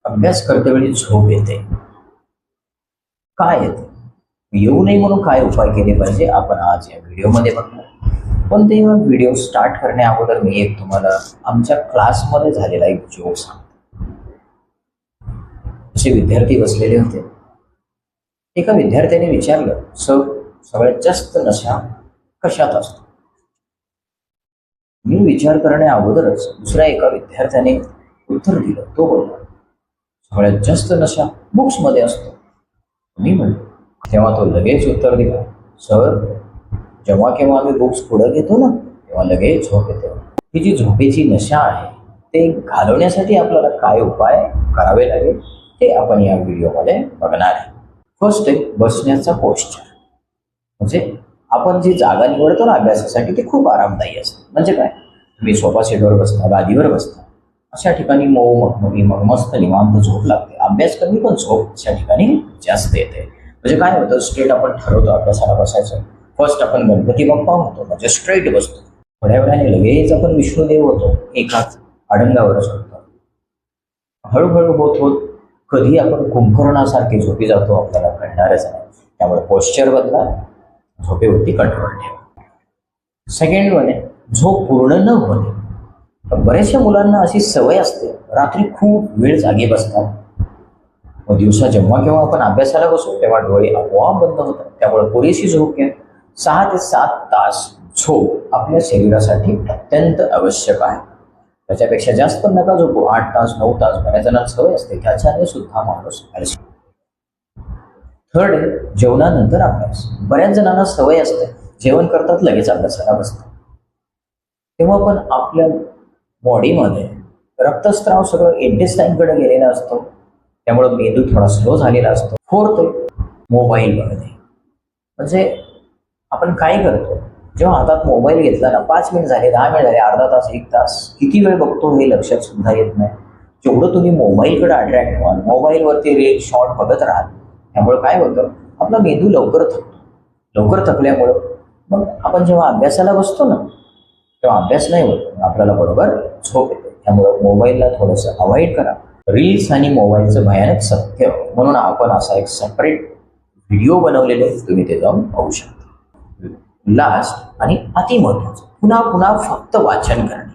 अभ्यास करते वेळी झोप येते. काय येते? येऊ नये म्हणून काय उपाय केले पाहिजे आपण आज या व्हिडिओमध्ये बघणार. पण ते व्हिडिओ स्टार्ट करण्या अगोदर मी एक तुम्हाला आमच्या क्लासमध्ये झालेला एक जोक सांगतो. असे विद्यार्थी बसलेले होते. एका विद्यार्थ्याने विचारलं, सर सगळ्यात जास्त नशा कशात असतो? मी विचार करण्या अगोदरच दुसऱ्या एका विद्यार्थ्याने उत्तर दिलं. तो बोलला, सगळ्यात जास्त नशा बुक्समध्ये असतो. मी म्हणलो. तेव्हा तो लगेच उत्तर दिला, सर जेव्हा केव्हा आम्ही बुक्स पुढे घेतो ना तेव्हा लगेच झोप येते. ही जी झोपेची नशा आहे ते घालवण्यासाठी आपल्याला काय उपाय करावे लागेल ते आपण या व्हिडिओमध्ये बघणार आहे. फर्स्ट आहे बसण्याचा पोस्चर. म्हणजे आपण जी जागा निवडतो ना अभ्यासासाठी ती खूप आरामदायी असते. म्हणजे काय, तुम्ही सोफा सेटवर बसता, गादीवर बसता, अशा ठिकाणी मग मस्त निवांत झोप लागते. अभ्यास कमी पण झोप अशा ठिकाणी जास्त येते. म्हणजे काय होतं, स्ट्रेट आपण ठरवतो अभ्यासाला बसायचं. फर्स्ट आपण गणपती बाप्पा होतो म्हणजे स्ट्रेट बसतो. थोड्या वेळाने लगेच आपण विष्णुदेव होतो, एकाच अडंगावरच होतो. हळूहळू होत होत कधी आपण कुंभकर्णासारखे झोपी जातो आपल्याला कळणारच नाही. त्यामुळे पोस्चर बदला, झोपेवरती कंट्रोल ठेवा. सेकंड वन आहे झोप पूर्ण न होणे. बऱ्याचशा मुलांना अशी सवय असते, रात्री खूप वेळ जागे बसतात. मग दिवसा जेव्हा केव्हा आपण अभ्यासाला बसू तेव्हा डोळे आपोआप बंद होतात. त्यामुळे पुरेशी झोप घ्या. 6 ते 7 तास झोप आपल्या शरीरासाठी अत्यंत आवश्यक आहे. त्याच्यापेक्षा जास्त पण नका झोपू. 8 तास 9 तास बऱ्याच जणांना सवय असते, त्याच्याने सुद्धा माणूस आळशी. थर्ड आहे जेवणानंतर अभ्यास. बऱ्याच जणांना सवय असते, जेवण करतात लगेच अभ्यासाला बसतात. तेव्हा पण आपल्या बॉडीमध्ये रक्तस्राव सगळं इंटेस्टाईनकडे गेलेला असतो, त्यामुळे मेंदू थोडा स्लो झालेला असतो. फोर्थ आहे मोबाईल बघणे. म्हणजे आपण काय करतो, जेव्हा हातात मोबाईल घेतला ना 5 मिनिट झाले, 10 मिनिट झाले, अर्धा तास 1 तास किती वेळ बघतो हे लक्षात सुद्धा येत नाही. जेवढं तुम्ही मोबाईलकडे अट्रॅक्ट व्हाल, मोबाईलवरती रील शॉर्ट बघत राहाल, त्यामुळे काय होतं, आपला मेंदू लवकर थकतो. लवकर थकल्यामुळं मग आपण जेव्हा अभ्यासाला बसतो ना तेव्हा अभ्यास नाही होत, आपल्याला बरोबर झोप येते. त्यामुळं मोबाईलला थोडंसं अवॉइड करा. रील्स आणि मोबाईलचं भयानक सत्य म्हणून आपण असा एक सेपरेट व्हिडिओ बनवलेले, तुम्ही ते जाऊन पाहू शकता. लास्ट आणि अति महत्वाचं, पुन्हा पुन्हा फक्त वाचन करणे.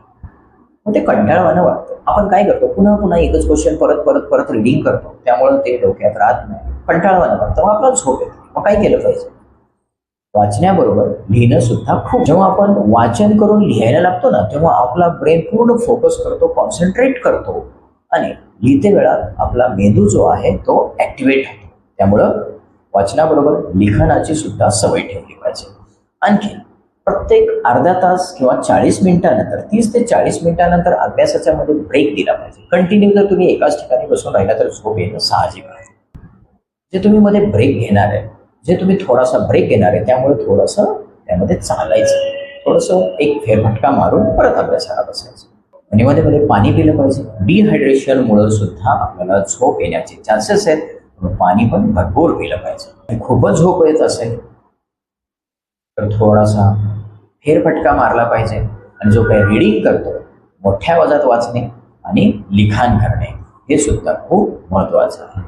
मग ते कंटाळवाणं वाटतं. आपण काय करतो, पुन्हा पुन्हा एकच क्वेश्चन परत परत परत रिडिंग करतो, त्यामुळे ते डोक्यात राहत नाही, कंटाळवाणं वाटतं, मग आपल्याला झोप येते. मग काय केलं पाहिजे, वाचण्याबरोबर लिहिणं सुद्धा खूप. जेव्हा आपण वाचन करून लिहायला लागतो ना तेव्हा आपला ब्रेन पूर्ण फोकस करतो, कॉन्सन्ट्रेट करतो आणि लिहिते वेळा आपला मेंदू जो आहे तो ऍक्टिव्हेट होतो. त्यामुळं वाचनाबरोबर लिखाणाची सुद्धा सवय ठेवली पाहिजे. आणखी प्रत्येक अर्धा तास किंवा 40 मिनिटानंतर, 30 ते 40 मिनिटानंतर अभ्यासाच्या मध्ये ब्रेक दिला पाहिजे. कंटिन्यू जर तुम्ही एकाच ठिकाणी बसून राहिला तर झोप येणं साहजिक आहे. जे तुम्ही मध्ये ब्रेक घेणार आहे, जे तुम्ही थोडासा ब्रेक घेणार आहे, त्यामुळे थोडंसं त्यामध्ये चालायचं, थोडंसं एक फेरफटका मारून परत अभ्यासाला बसायचं. आणि मध्ये मध्ये पाणी पिलं पाहिजे. डिहायड्रेशनमुळे सुद्धा आपल्याला झोप येण्याचे चान्सेस आहेत, पाणी पण भरपूर पिलं पाहिजे. आणि खूपच झोप येत असेल तर थोडासा फेरफटका मारला पाहिजे. आणि जो काही रीडिंग करतो मोठ्या आवाजात वाचणे आणि लिखाण करणे हे सुद्धा खूप महत्वाचं आहे.